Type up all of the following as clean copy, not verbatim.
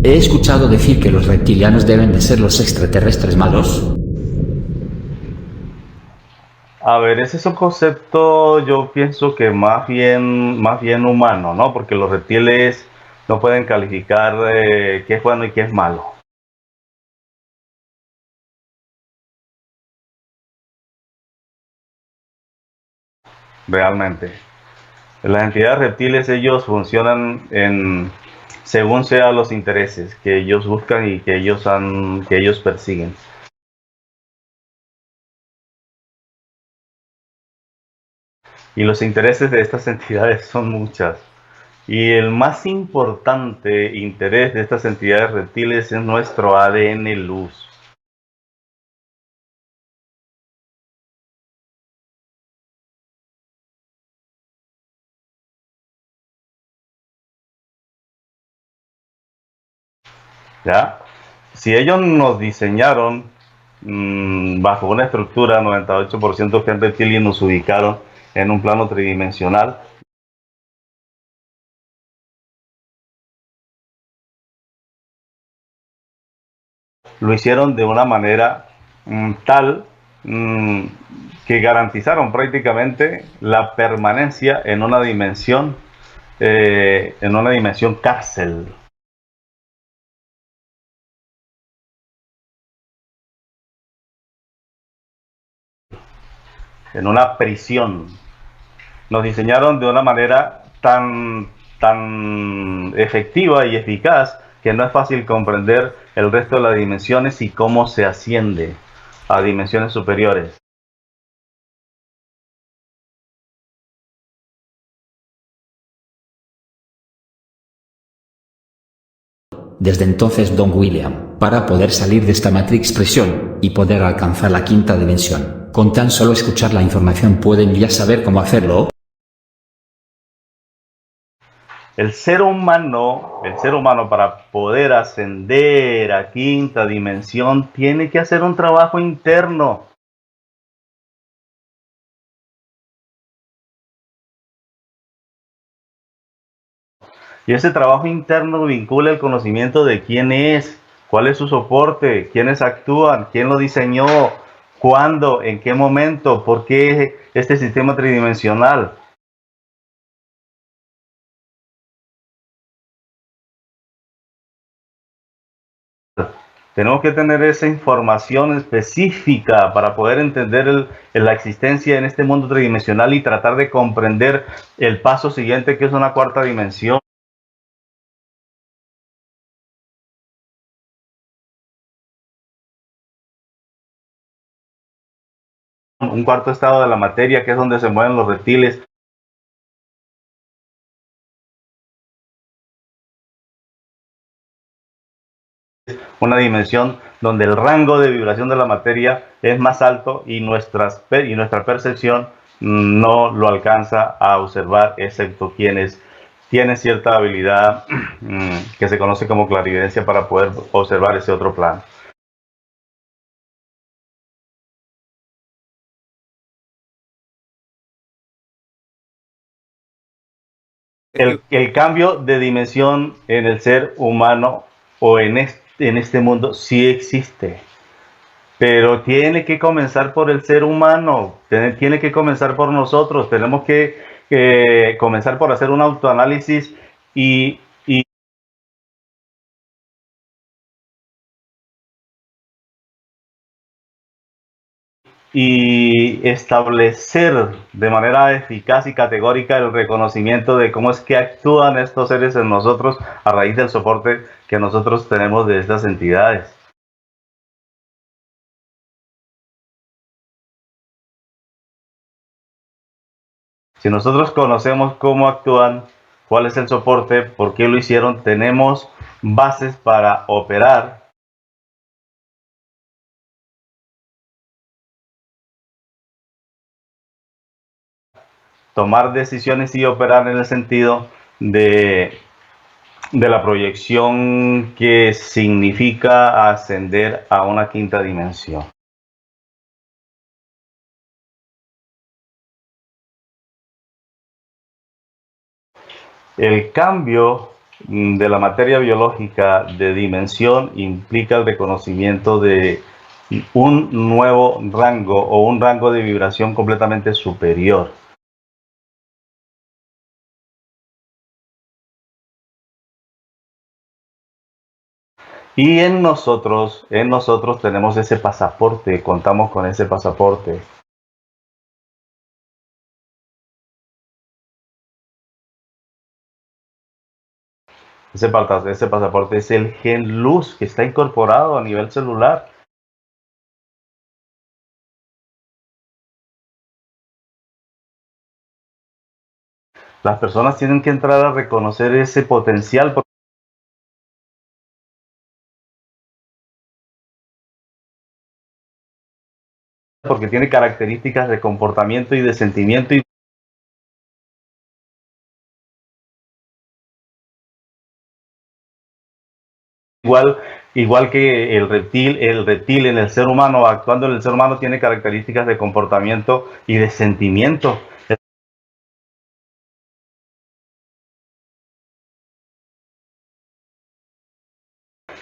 He escuchado decir que los reptilianos deben de ser los extraterrestres malos. A ver, ese es un concepto, yo pienso que más bien humano, ¿no? Porque los reptiles no pueden calificar qué es bueno y qué es malo, realmente. Las entidades reptiles, ellos funcionan según sean los intereses que ellos buscan y que ellos persiguen. Y los intereses de estas entidades son muchas. Y el más importante interés de estas entidades reptiles es nuestro ADN luz. ¿Ya? Si ellos nos diseñaron bajo una estructura, 98% gen reptil, y nos ubicaron en un plano tridimensional, lo hicieron de una manera tal mm, que garantizaron prácticamente la permanencia en una dimensión cárcel, en una prisión. Nos diseñaron de una manera tan efectiva y eficaz que no es fácil comprender el resto de las dimensiones y cómo se asciende a dimensiones superiores. Desde entonces, Don William, para poder salir de esta matrix presión y poder alcanzar la quinta dimensión, con tan solo escuchar la información pueden ya saber cómo hacerlo. El ser humano para poder ascender a quinta dimensión tiene que hacer un trabajo interno. Y ese trabajo interno vincula el conocimiento de quién es, cuál es su soporte, quiénes actúan, quién lo diseñó, cuándo, en qué momento, por qué este sistema tridimensional. Tenemos que tener esa información específica para poder entender la existencia en este mundo tridimensional y tratar de comprender el paso siguiente, que es una cuarta dimensión. Un cuarto estado de la materia, que es donde se mueven los reptiles. Una dimensión donde el rango de vibración de la materia es más alto y nuestra percepción no lo alcanza a observar, excepto quienes tienen cierta habilidad que se conoce como clarividencia para poder observar ese otro plano. El cambio de dimensión en el ser humano o en este mundo sí existe, pero tiene que comenzar por el ser humano, tiene que comenzar por nosotros, tenemos que comenzar por hacer un autoanálisis y, y, y establecer de manera eficaz y categórica el reconocimiento de cómo es que actúan estos seres en nosotros a raíz del soporte que nosotros tenemos de estas entidades. Si nosotros conocemos cómo actúan, ¿Cuál es el soporte? ¿Por qué lo hicieron? Tenemos bases para operar. Tomar decisiones y operar en el sentido de la proyección que significa ascender a una quinta dimensión. El cambio de la materia biológica de dimensión implica el reconocimiento de un nuevo rango o un rango de vibración completamente superior. Y en nosotros tenemos ese pasaporte, contamos con ese pasaporte. Ese pasaporte es el gen luz que está incorporado a nivel celular. Las personas tienen que entrar a reconocer ese potencial porque tiene características de comportamiento y de sentimiento igual que el reptil en el ser humano, actuando en el ser humano, tiene características de comportamiento y de sentimiento.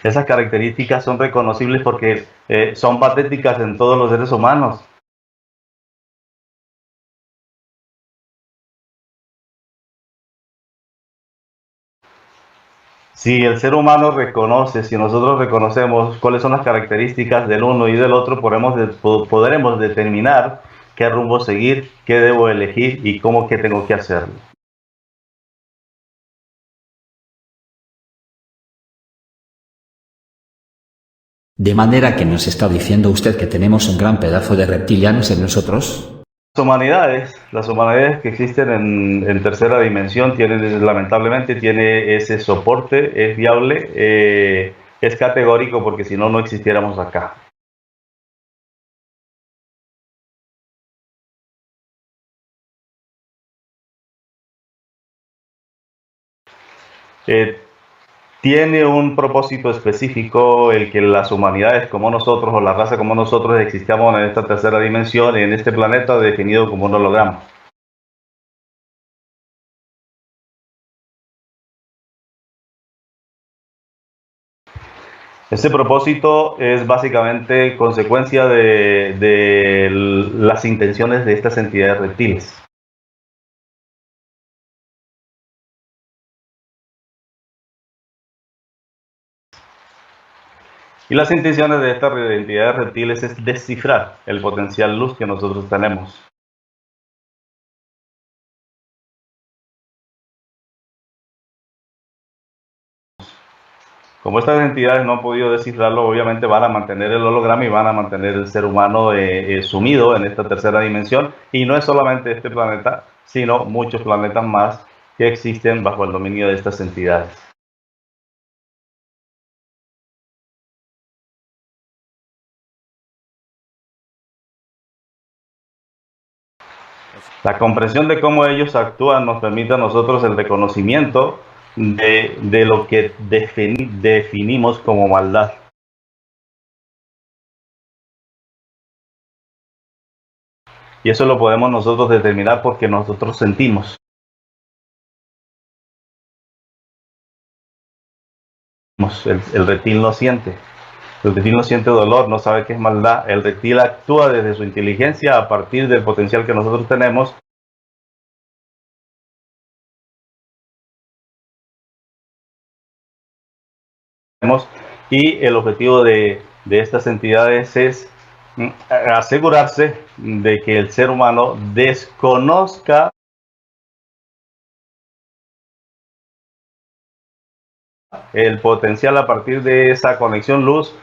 Esas características son reconocibles porque son patéticas en todos los seres humanos. Si el ser humano reconoce, si nosotros reconocemos cuáles son las características del uno y del otro, podremos determinar qué rumbo seguir, qué debo elegir y cómo que tengo que hacerlo. De manera que nos está diciendo usted que tenemos un gran pedazo de reptilianos en nosotros. Las humanidades que existen en tercera dimensión lamentablemente tiene ese soporte, es viable, es categórico porque si no, no existiéramos acá. Tiene un propósito específico el que las humanidades como nosotros o la raza como nosotros existamos en esta tercera dimensión, en este planeta definido como un holograma. Este propósito es básicamente consecuencia de las intenciones de estas entidades reptiles. Y las intenciones de estas entidades reptiles es descifrar el potencial luz que nosotros tenemos. Como estas entidades no han podido descifrarlo, obviamente van a mantener el holograma y van a mantener el ser humano sumido en esta tercera dimensión. Y no es solamente este planeta, sino muchos planetas más que existen bajo el dominio de estas entidades. La comprensión de cómo ellos actúan nos permite a nosotros el reconocimiento de lo que definimos como maldad. Y eso lo podemos nosotros determinar porque nosotros sentimos. El reptil no siente. El reptil no siente dolor, no sabe qué es maldad. El reptil actúa desde su inteligencia a partir del potencial que nosotros tenemos. Y el objetivo de estas entidades es asegurarse de que el ser humano desconozca el potencial a partir de esa conexión luz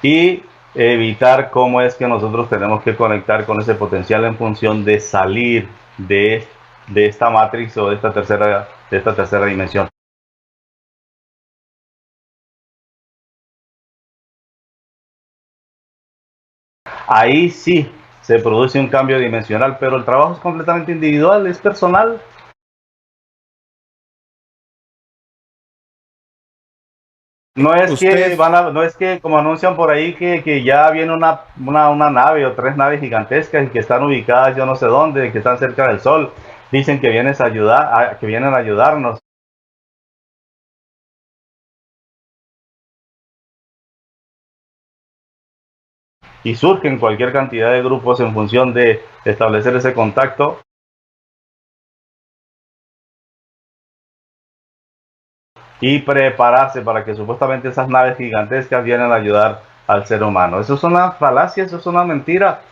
y evitar cómo es que nosotros tenemos que conectar con ese potencial en función de salir de esta matrix o de esta tercera dimensión. Ahí sí se produce un cambio dimensional, pero el trabajo es completamente individual, es personal. No es que no es que como anuncian por ahí que ya viene una nave o 3 naves gigantescas y que están ubicadas yo no sé dónde, que están cerca del Sol. Dicen que vienen que vienen a ayudarnos. Y surgen cualquier cantidad de grupos en función de establecer ese contacto. Y prepararse para que supuestamente esas naves gigantescas vienen a ayudar al ser humano. Eso es una falacia, eso es una mentira.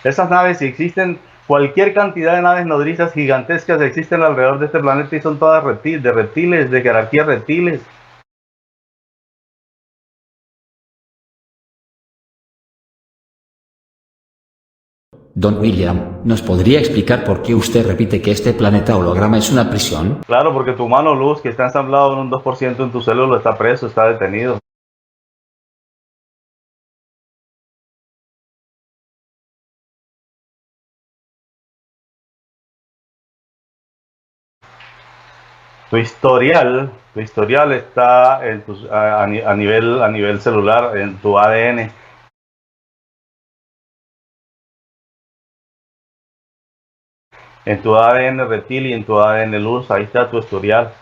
Esas naves, si existen, cualquier cantidad de naves nodrizas gigantescas existen alrededor de este planeta y son todas de reptiles, de jerarquía reptiles. Don William, ¿nos podría explicar por qué usted repite que este planeta holograma es una prisión? Claro, porque tu humano luz, que está ensamblado en un 2% en tu célula, está preso, está detenido. Tu historial está en a nivel celular, en tu ADN. En tu ADN reptil y en tu ADN luz, ahí está tu historial.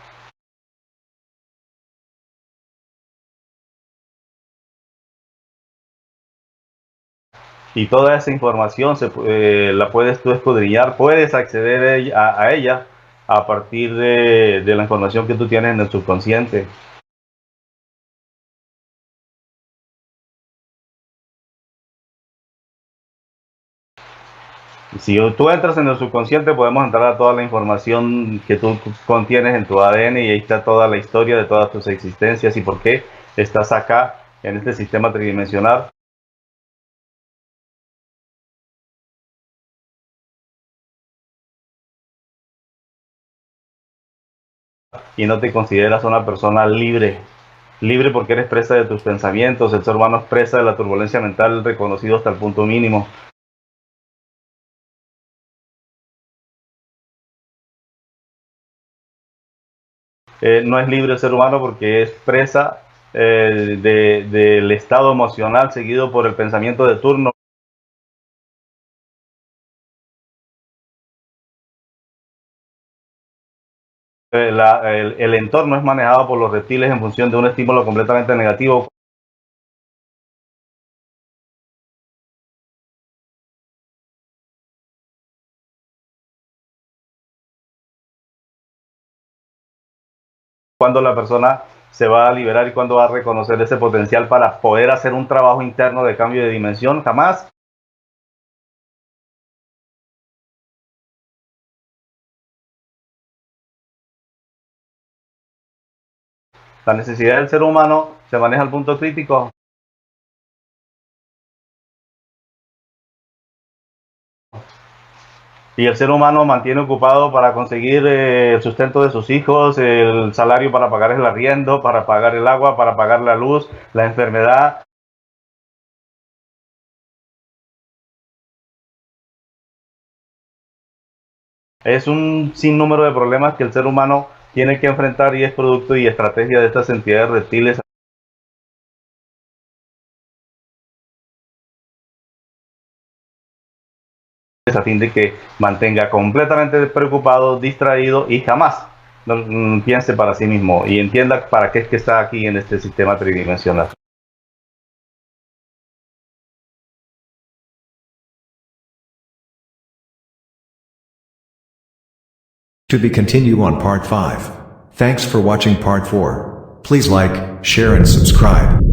Y toda esa información la puedes tú escudriñar, puedes acceder a ella a partir de la información que tú tienes en el subconsciente. Si tú entras en el subconsciente, podemos entrar a toda la información que tú contienes en tu ADN y ahí está toda la historia de todas tus existencias y por qué estás acá en este sistema tridimensional. Y no te consideras una persona libre. Libre porque eres presa de tus pensamientos, el ser humano es presa de la turbulencia mental reconocido hasta el punto mínimo. No es libre el ser humano porque es presa del estado emocional seguido por el pensamiento de turno. El entorno es manejado por los reptiles en función de un estímulo completamente negativo. Cuando la persona se va a liberar y cuando va a reconocer ese potencial para poder hacer un trabajo interno de cambio de dimensión, jamás. La necesidad del ser humano se maneja al punto crítico. Y el ser humano mantiene ocupado para conseguir el sustento de sus hijos, el salario para pagar el arriendo, para pagar el agua, para pagar la luz, la enfermedad. Es un sinnúmero de problemas que el ser humano tiene que enfrentar y es producto y estrategia de estas entidades reptiles a fin de que mantenga completamente preocupado, distraído y jamás piense para sí mismo y entienda para qué es que está aquí en este sistema tridimensional. To be continued on part 5. Thanks for watching part 4. Please like, share and subscribe.